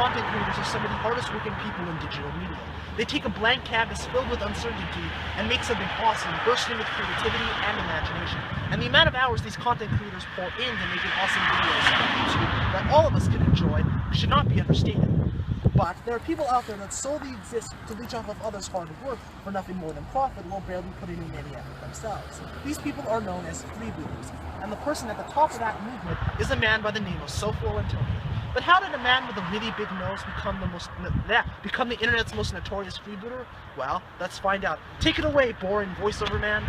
content creators are some of the hardest working people in digital media. They take a blank canvas filled with uncertainty and make something awesome, bursting with creativity and imagination. And the amount of hours these content creators pour into making awesome videos on YouTube that all of us can enjoy should not be understated. But there are people out there that solely exist to leech off of others' hard work for nothing more than profit while barely putting in any effort themselves. These people are known as freebooters, and the person at the top of that movement is a man by the name of SoFloAntonio. But how did a man with a really big nose become the internet's most notorious freebooter? Well, let's find out. Take it away, boring voiceover man.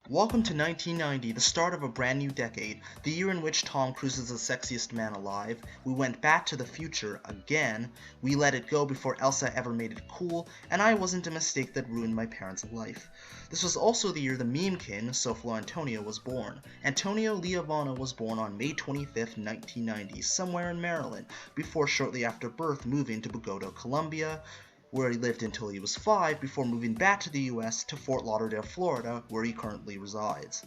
Welcome to 1990, the start of a brand new decade, the year in which Tom Cruise is the sexiest man alive. We went back to the future again, we let it go before Elsa ever made it cool, and I wasn't a mistake that ruined my parents' life. This was also the year the meme king, SoFloAntonio, was born. Antonio Leovano was born on May 25th, 1990, somewhere in Maryland, before shortly after birth moving to Bogota, Colombia, where he lived until he was 5 before moving back to the US to Fort Lauderdale, Florida, where he currently resides.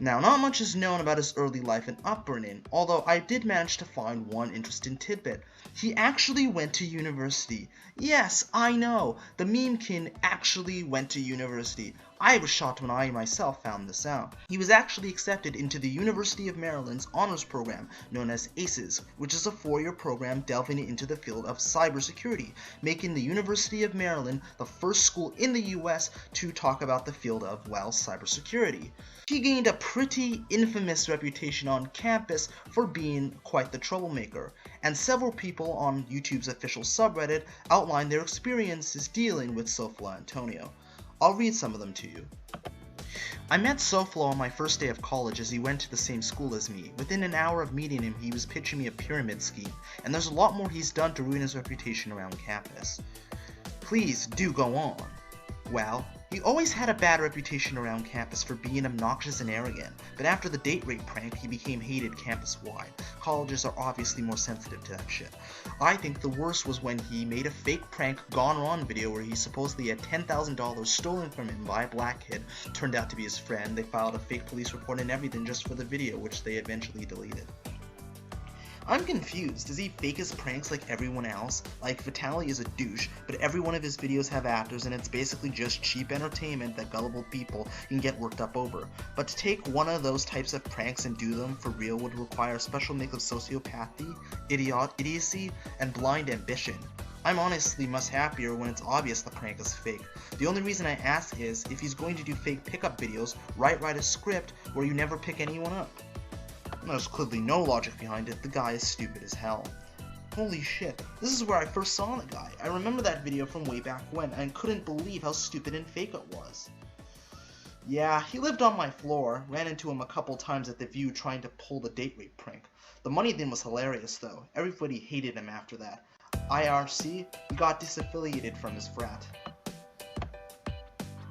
Now, not much is known about his early life and upbringing, although I did manage to find one interesting tidbit. He actually went to university. Yes, I know, the meme king actually went to university. I was shocked when I myself found this out. He was actually accepted into the University of Maryland's honors program, known as ACES, which is a 4-year program delving into the field of cybersecurity, making the University of Maryland the first school in the US to talk about the field of, well, cybersecurity. He gained a pretty infamous reputation on campus for being quite the troublemaker, and several people on YouTube's official subreddit outlined their experiences dealing with SoFloAntonio. I'll read some of them to you. I met SoFlo on my first day of college as he went to the same school as me. Within an hour of meeting him, he was pitching me a pyramid scheme, and there's a lot more he's done to ruin his reputation around campus. Please do go on. Well, he always had a bad reputation around campus for being obnoxious and arrogant, but after the date rape prank, he became hated campus-wide. Colleges are obviously more sensitive to that shit. I think the worst was when he made a fake prank gone wrong video where he supposedly had $10,000 stolen from him by a black kid, turned out to be his friend. They filed a fake police report and everything just for the video, which they eventually deleted. I'm confused. Does he fake his pranks like everyone else? Like, Vitaly is a douche, but every one of his videos have actors and it's basically just cheap entertainment that gullible people can get worked up over. But to take one of those types of pranks and do them for real would require a special mix of sociopathy, idiocy, and blind ambition. I'm honestly much happier when it's obvious the prank is fake. The only reason I ask is, if he's going to do fake pickup videos, write a script where you never pick anyone up. There's clearly no logic behind it. The guy is stupid as hell. Holy shit, this is where I first saw the guy. I remember that video from way back when and couldn't believe how stupid and fake it was. Yeah, he lived on my floor. Ran into him a couple times at the View trying to pull the date rape prank. The money thing was hilarious though. Everybody hated him after that. IRC, he got disaffiliated from his frat.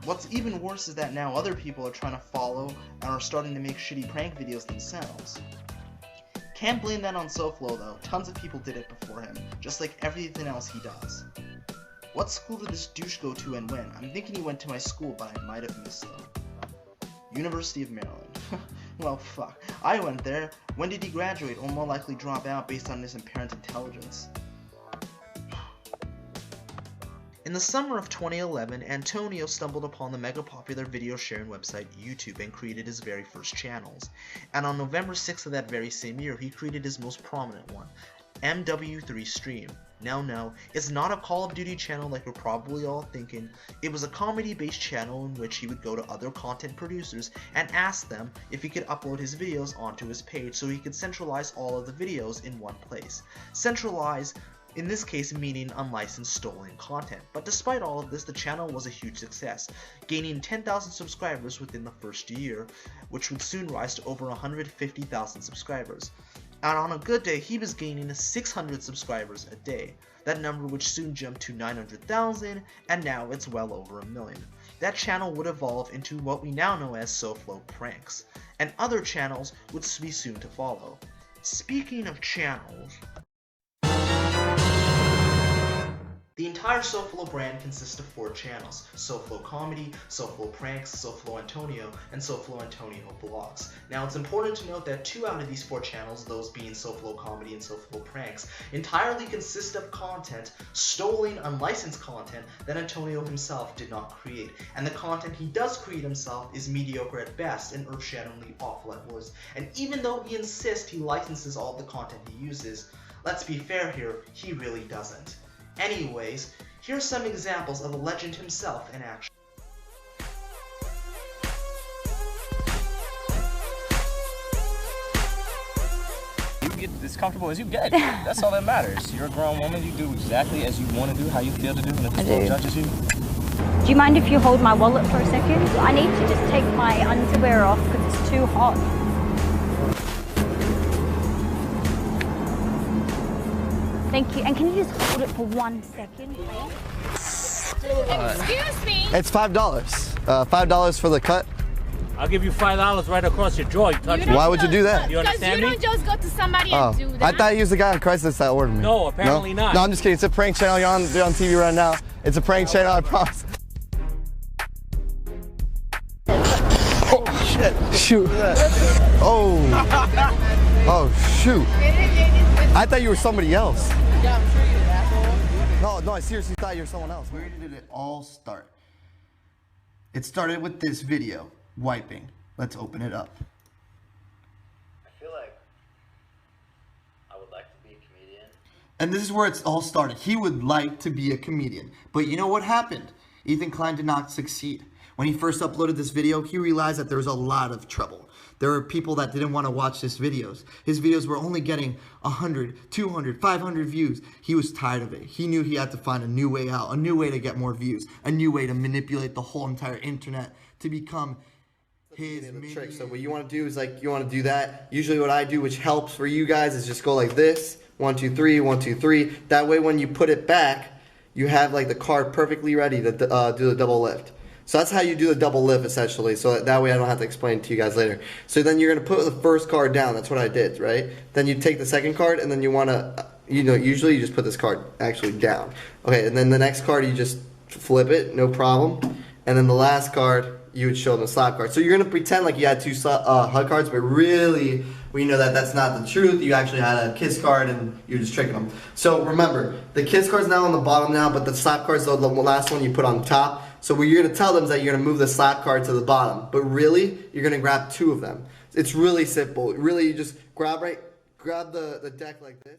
What's even worse is that now other people are trying to follow and are starting to make shitty prank videos themselves. Can't blame that on SoFlo though, tons of people did it before him, just like everything else he does. What school did this douche go to and when? I'm thinking he went to my school, but I might have missed though. University of Maryland. Well, fuck. I went there. When did he graduate, or more likely drop out based on his apparent intelligence? In the summer of 2011, Antonio stumbled upon the mega-popular video sharing website YouTube and created his very first channels. And on November 6th of that very same year, he created his most prominent one, MW3 Stream. Now no, it's not a Call of Duty channel like we're probably all thinking. It was a comedy-based channel in which he would go to other content producers and ask them if he could upload his videos onto his page so he could centralize all of the videos in one place. Centralize, in this case meaning unlicensed stolen content. But despite all of this, the channel was a huge success, gaining 10,000 subscribers within the first year, which would soon rise to over 150,000 subscribers. And on a good day, he was gaining 600 subscribers a day. That number would soon jump to 900,000, and now it's well over 1 million. That channel would evolve into what we now know as SoFlo Pranks, and other channels would be soon to follow. Speaking of channels, The entire SoFlo brand consists of 4 channels: SoFlo Comedy, SoFlo Pranks, SoFloAntonio, and SoFloAntonio Vlogs. Now it's important to note that 2 out of these 4 channels, those being SoFlo Comedy and SoFlo Pranks, entirely consist of content, stolen, unlicensed content, that Antonio himself did not create. And the content he does create himself is mediocre at best and earth-shatteringly awful at worst. And even though he insists he licenses all the content he uses, let's be fair here, he really doesn't. Anyways, here's some examples of a legend himself in action. You get as comfortable as you get. That's all that matters. You're a grown woman. You do exactly as you want to do, how you feel to do, and if the world judges you. Do you mind if you hold my wallet for a second? I need to just take my underwear off because it's too hot. Thank you. And can you just hold it for 1 second, please? Excuse me. It's $5. $5 for the cut. I'll give you $5 right across your jaw. Why would you do that? You understand me? Because you don't just go to somebody and do that. I thought you was the guy on Craigslist that ordered me. No, apparently not. No, I'm just kidding. It's a prank channel. You're on TV right now. It's a prank channel, I promise. Oh, shit. Shoot. Oh. Oh, shoot. I thought you were somebody else. Yeah, I'm sure you did, asshole. No, I seriously thought you were someone else. Where did it all start? It started with this video, wiping. Let's open it up. I feel like I would like to be a comedian. And this is where it all started. He would like to be a comedian. But you know what happened? Ethan Klein did not succeed. When he first uploaded this video, he realized that there was a lot of trouble. There were people that didn't want to watch his videos. His videos were only getting 100, 200, 500 views. He was tired of it. He knew he had to find a new way out, a new way to get more views, a new way to manipulate the whole entire internet to become his trick. So what you want to do is you want to do that. Usually what I do, which helps for you guys, is just go like this. 1, 2, 3, 1, 2, 3. That way when you put it back, you have the card perfectly ready to do the double lift. So that's how you do the double lift, essentially, so that way I don't have to explain it to you guys later. So then you're going to put the first card down. That's what I did, right? Then you take the second card, and then you want to, usually you just put this card actually down. Okay, and then the next card, you just flip it, no problem. And then the last card, you would show them the slap card. So you're going to pretend like you had 2 HUD cards, but really, we know that that's not the truth. You actually had a kiss card, and you're just tricking them. So remember, the kiss card's now on the bottom now, but the slap card's the last one you put on top. So what you're going to tell them is that you're going to move the slap card to the bottom. But really, you're going to grab 2 of them. It's really simple. Really, you just grab the deck like this.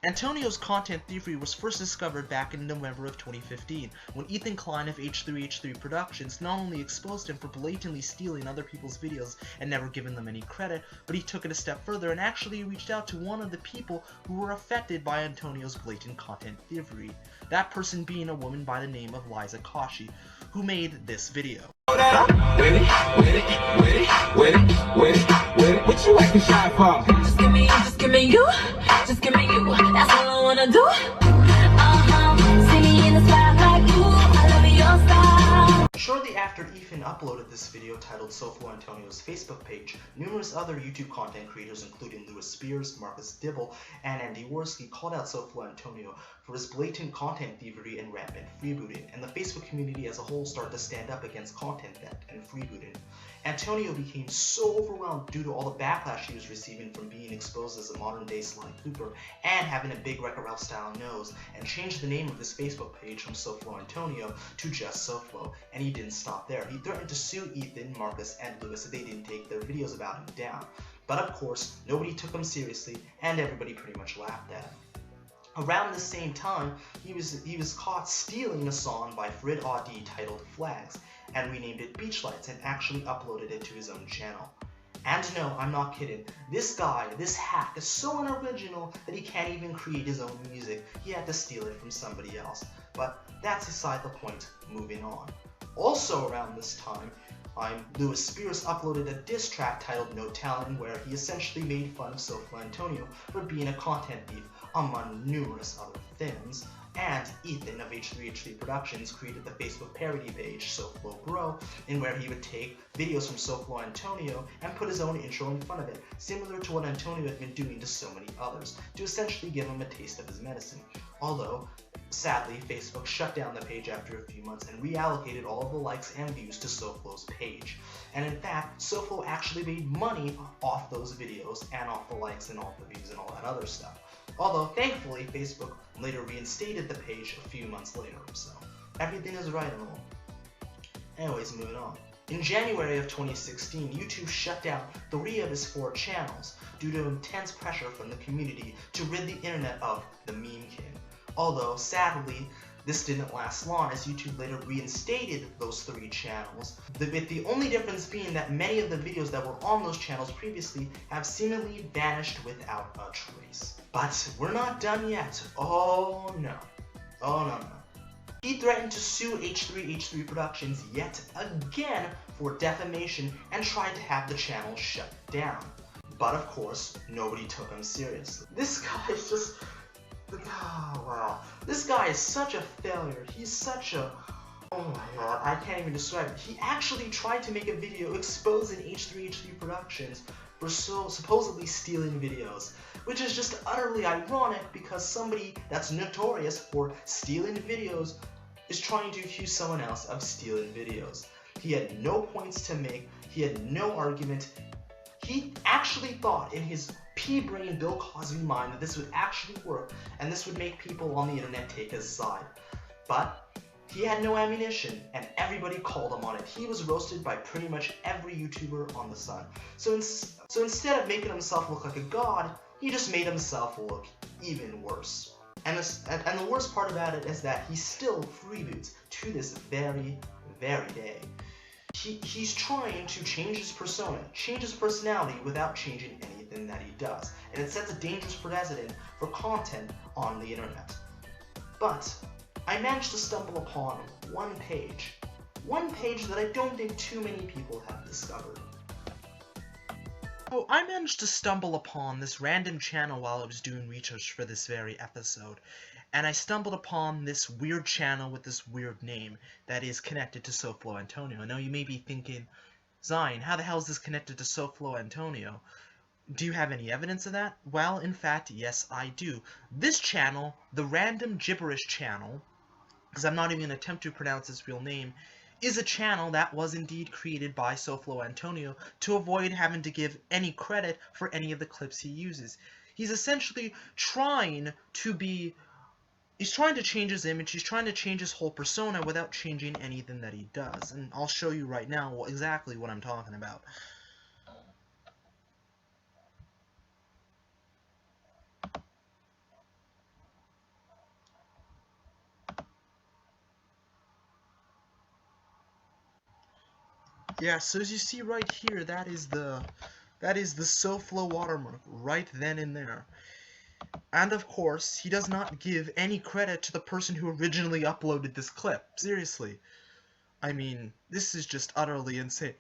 Antonio's content thievery was first discovered back in November of 2015, when Ethan Klein of H3H3 Productions not only exposed him for blatantly stealing other people's videos and never giving them any credit, but he took it a step further and actually reached out to one of the people who were affected by Antonio's blatant content thievery. That person being a woman by the name of Liza Koshy, who made this video. What you acting shy for? Just give me you, just give me you, just give me you. That's all I wanna do. See me in the spotlight, ooh, I love your style. Shortly after Ethan uploaded this video titled SoFloAntonio's Facebook page, numerous other YouTube content creators including Lewis Spears, Marcus Dibble, and Andy Worski called out SoFloAntonio for his blatant content thievery and rampant freebooting, and the Facebook community as a whole started to stand up against content theft and freebooting. Antonio became so overwhelmed due to all the backlash he was receiving from being exposed as a modern-day Sly Cooper and having a big Wreck-It Ralph style nose, and changed the name of his Facebook page from SoFloAntonio to just SoFlo, and he didn't stop there. He threatened to sue Ethan, Marcus, and Lewis if they didn't take their videos about him down. But of course, nobody took him seriously, and everybody pretty much laughed at him. Around the same time, he was caught stealing a song by Frid Audi titled Flags, and renamed it Beach Lights and actually uploaded it to his own channel. And no, I'm not kidding, this guy, this hack, is so unoriginal that he can't even create his own music. He had to steal it from somebody else. But that's beside the point, moving on. Also around this time, Lewis Spears uploaded a diss track titled No Talent, where he essentially made fun of SoFloAntonio for being a content thief, among numerous other things. And Ethan of H3H3 Productions created the Facebook parody page, SoFloBro, in where he would take videos from SoFloAntonio and put his own intro in front of it, similar to what Antonio had been doing to so many others, to essentially give him a taste of his medicine. Although, sadly, Facebook shut down the page after a few months and reallocated all of the likes and views to SoFlo's page. And in fact, SoFlo actually made money off those videos and off the likes and off the views and all that other stuff. Although, thankfully, Facebook later reinstated the page a few months later, so everything is right and all. Anyways, moving on. In January of 2016, YouTube shut down 3 of his 4 channels due to intense pressure from the community to rid the internet of the Meme King. Although, sadly, this didn't last long as YouTube later reinstated those 3 channels, with the only difference being that many of the videos that were on those channels previously have seemingly vanished without a trace. But we're not done yet. Oh no. Oh no. He threatened to sue H3H3 Productions yet again for defamation and tried to have the channel shut down. But of course, nobody took him seriously. This guy is just... oh wow. This guy is such a failure. He's such a... oh my god, I can't even describe it. He actually tried to make a video exposing H3H3 Productions for supposedly stealing videos, which is just utterly ironic because somebody that's notorious for stealing videos is trying to accuse someone else of stealing videos. He had no points to make, he had no argument. He actually thought in his pea-brain Bill Cosby mind that this would actually work and this would make people on the internet take his side. But he had no ammunition, and everybody called him on it. He was roasted by pretty much every YouTuber on the sun. So instead of making himself look like a god, he just made himself look even worse. And the worst part about it is that he still freeboots to this very, very day. He's trying to change his persona, change his personality without changing anything that he does. And it sets a dangerous precedent for content on the internet. But I managed to stumble upon one page that I don't think too many people have discovered. Oh, I managed to stumble upon this random channel while I was doing research for this very episode, and I stumbled upon this weird channel with this weird name that is connected to SoFloAntonio. Now you may be thinking, Zion, how the hell is this connected to SoFloAntonio? Do you have any evidence of that? Well, in fact, yes, I do. This channel, the Random Gibberish channel, because I'm not even going to attempt to pronounce his real name, is a channel that was indeed created by SoFloAntonio to avoid having to give any credit for any of the clips he uses. He's essentially trying to change his image, he's trying to change his whole persona without changing anything that he does. And I'll show you right now exactly what I'm talking about. Yeah, so as you see right here, that is the SoFlo watermark right then and there. And of course, he does not give any credit to the person who originally uploaded this clip. Seriously. I mean, this is just utterly insane.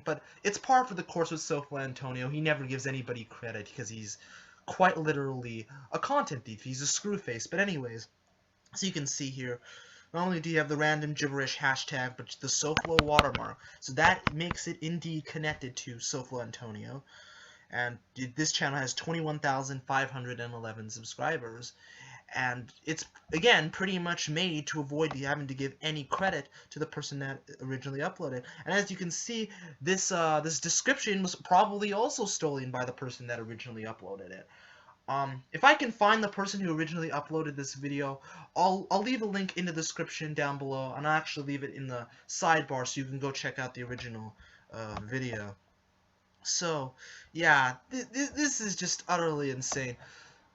But it's par for the course with SoFloAntonio. He never gives anybody credit because he's quite literally a content thief. He's a screwface. But anyways, so you can see here, not only do you have the random gibberish hashtag, but the SoFlo watermark. So that makes it indeed connected to SoFloAntonio. And this channel has 21,511 subscribers. And it's, again, pretty much made to avoid having to give any credit to the person that originally uploaded. And as you can see, this description was probably also stolen by the person that originally uploaded it. If I can find the person who originally uploaded this video, I'll leave a link in the description down below, and I'll actually leave it in the sidebar so you can go check out the original video. So, yeah, this is just utterly insane.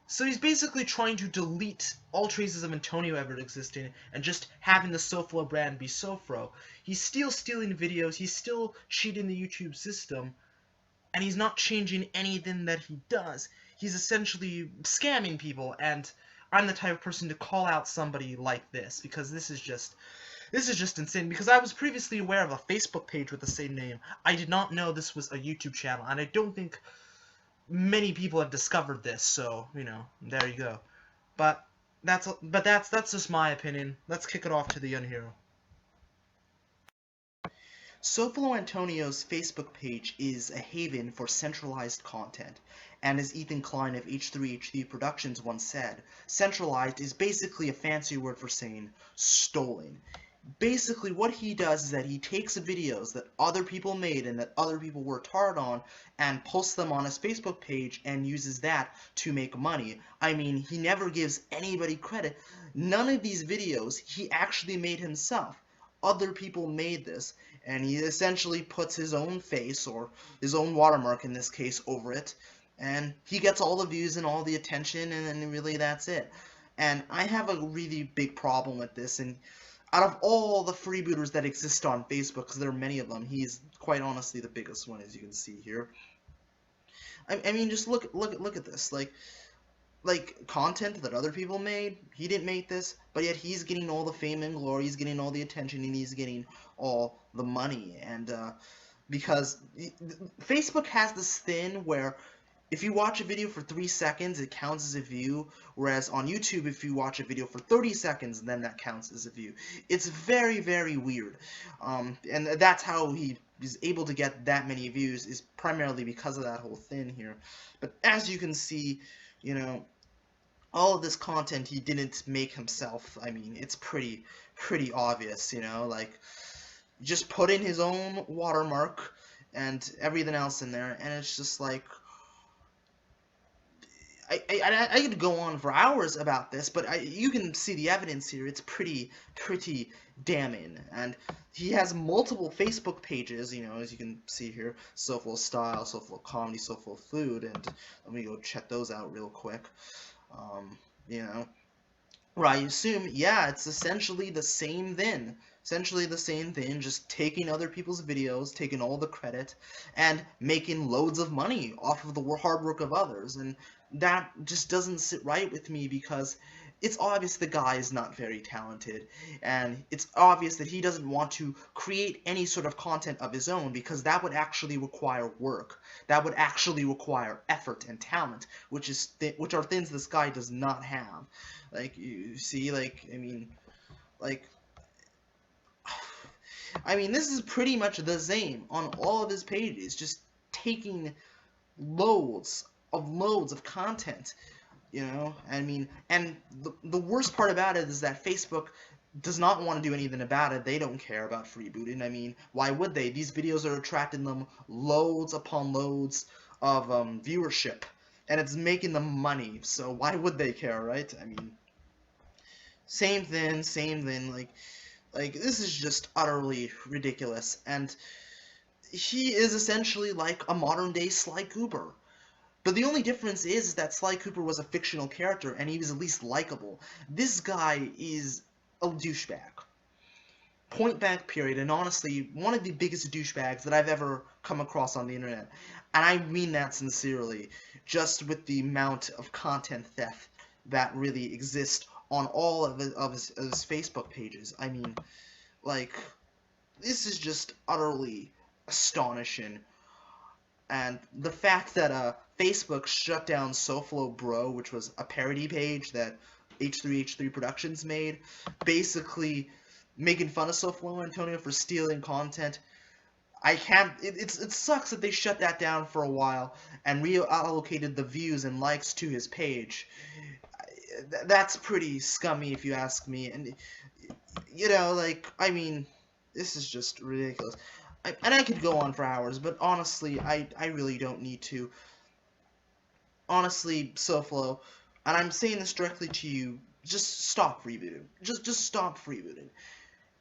So he's basically trying to delete all traces of Antonio ever existing and just having the SoFlo brand be SoFlo. He's still stealing videos, he's still cheating the YouTube system, and he's not changing anything that he does. He's essentially scamming people, and I'm the type of person to call out somebody like this, because this is just insane. Because I was previously aware of a Facebook page with the same name. I did not know this was a YouTube channel, and I don't think many people have discovered this, so, you know, there you go. But That's just my opinion. Let's kick it off to the young hero. SoFloAntonio's Facebook page is a haven for centralized content, and as Ethan Klein of H3H3 Productions once said, centralized is basically a fancy word for saying stolen. Basically what he does is that he takes videos that other people made and that other people worked hard on and posts them on his Facebook page and uses that to make money. I mean, he never gives anybody credit. None of these videos he actually made himself. Other people made this, and he essentially puts his own face, or his own watermark in this case, over it, and he gets all the views and all the attention, and then really that's it. And I have a really big problem with this, and out of all the freebooters that exist on Facebook, because there are many of them, he's quite honestly the biggest one, as you can see here. I mean, just look at this, like content that other people made. He didn't make this, but yet he's getting all the fame and glory, he's getting all the attention, and he's getting all the money. And because Facebook has this thing where if you watch a video for 3 seconds, it counts as a view, whereas on YouTube, if you watch a video for 30 seconds, then that counts as a view. It's very, very weird. And that's how he is able to get that many views, is primarily because of that whole thing here. But as you can see, you know, all of this content he didn't make himself. I mean, it's pretty obvious, you know, like, just put in his own watermark and everything else in there, and it's just like, I could go on for hours about this, but you can see the evidence here. It's pretty damning. And he has multiple Facebook pages, you know, as you can see here. SoFlo Style, SoFlo Comedy, SoFlo Food, and let me go check those out real quick. You know, where I assume, yeah, it's essentially the same thing. Essentially the same thing, just taking other people's videos, taking all the credit, and making loads of money off of the hard work of others. And that just doesn't sit right with me, because it's obvious the guy is not very talented, and it's obvious that he doesn't want to create any sort of content of his own, because that would actually require work. That would actually require effort and talent, which are things this guy does not have. Like, you see, like, I mean, this is pretty much the same on all of his pages, just taking loads of content, you know. I mean, and the worst part about it is that Facebook does not want to do anything about it. They don't care about freebooting. I mean, why would they? These videos are attracting them loads upon loads of viewership, and it's making them money, so why would they care, right? I mean, same thing, like, this is just utterly ridiculous, and he is essentially like a modern-day Sly Cooper. But the only difference is that Sly Cooper was a fictional character, and he was at least likable. This guy is a douchebag. Point blank period, and honestly, one of the biggest douchebags that I've ever come across on the internet. And I mean that sincerely, just with the amount of content theft that really exists on all of his Facebook pages. I mean, like, this is just utterly astonishing. And the fact that Facebook shut down SoFlo Bro, which was a parody page that H3H3 Productions made, basically making fun of SoFloAntonio for stealing content. It sucks that they shut that down for a while and reallocated the views and likes to his page. That's pretty scummy, if you ask me. And, you know, like, I mean, this is just ridiculous. And I could go on for hours, but honestly, I really don't need to. Honestly, SoFlo, and I'm saying this directly to you, just stop freebooting. Just stop freebooting.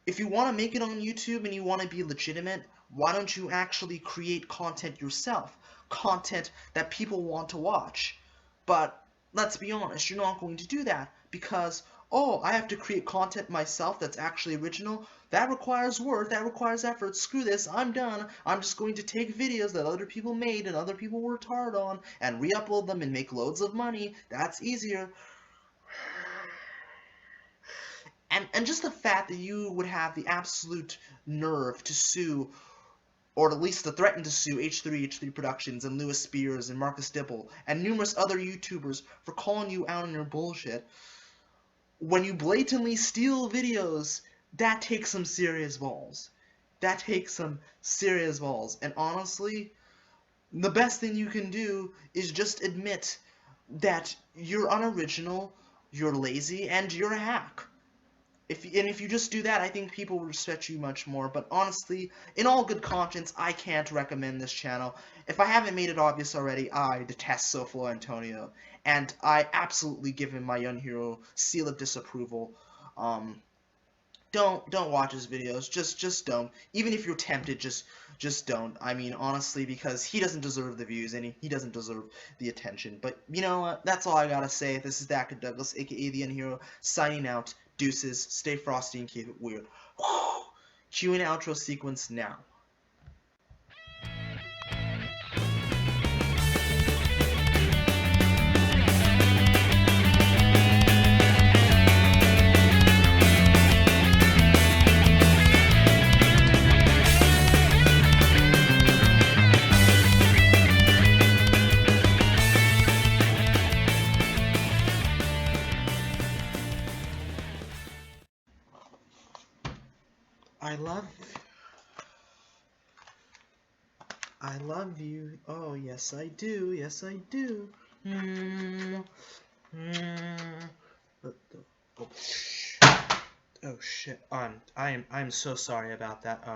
If you want to make it on YouTube and you want to be legitimate, why don't you actually create content yourself? Content that people want to watch. But let's be honest, you're not going to do that because, oh, I have to create content myself that's actually original. That requires work, that requires effort. Screw this, I'm done. I'm just going to take videos that other people made and other people worked hard on and re-upload them and make loads of money. That's easier. And just the fact that you would have the absolute nerve to sue, or at least to threaten to sue H3H3 Productions and Lewis Spears and Marcus Dipple and numerous other YouTubers for calling you out on your bullshit. when you blatantly steal videos, that takes some serious balls. That takes some serious balls. And honestly, the best thing you can do is just admit that you're unoriginal, you're lazy, and you're a hack. If you just do that, I think people will respect you much more. But honestly, in all good conscience, I can't recommend this channel. If I haven't made it obvious already, I detest SoFloAntonio, and I absolutely give him my young hero seal of disapproval. Don't watch his videos. Just don't. Even if you're tempted, just don't. I mean, honestly, because he doesn't deserve the views and he doesn't deserve the attention. But you know what? That's all I gotta say. This is ThatKidDouglas, aka the Unhero, signing out. Deuces. Stay frosty and keep it weird. Cue an outro sequence now. I love you. Oh, yes I do. Yes I do. Oh shit. I'm so sorry about that.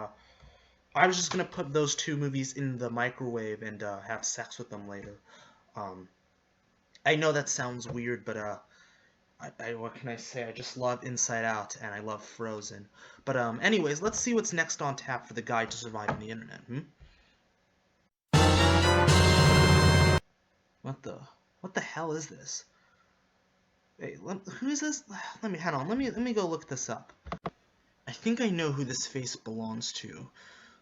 I was just gonna put those two movies in the microwave and have sex with them later. I know that sounds weird, but what can I say? I just love Inside Out and I love Frozen. But anyways, let's see what's next on tap for the guide to surviving the internet. What the hell is this? Wait, who is this? Let me go look this up. I think I know who this face belongs to.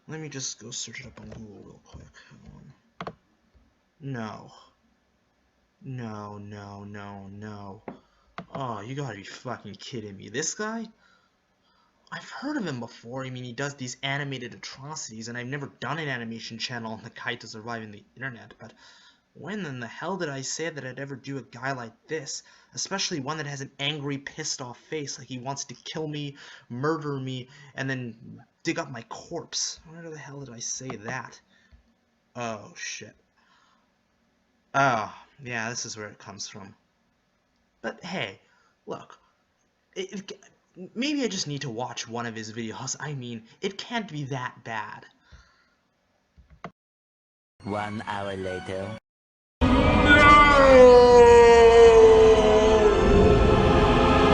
Let me just go search it up on Google real quick. Hang on. No. No. Oh, you gotta be fucking kidding me. This guy? I've heard of him before. I mean, he does these animated atrocities, and I've never done an animation channel on the guide to surviving the internet, but when in the hell did I say that I'd ever do a guy like this? Especially one that has an angry, pissed off face, like he wants to kill me, murder me, and then dig up my corpse. Where the hell did I say that? Oh, shit. Oh, yeah, this is where it comes from. But hey, look, maybe I just need to watch one of his videos. I mean, it can't be that bad. 1 hour later.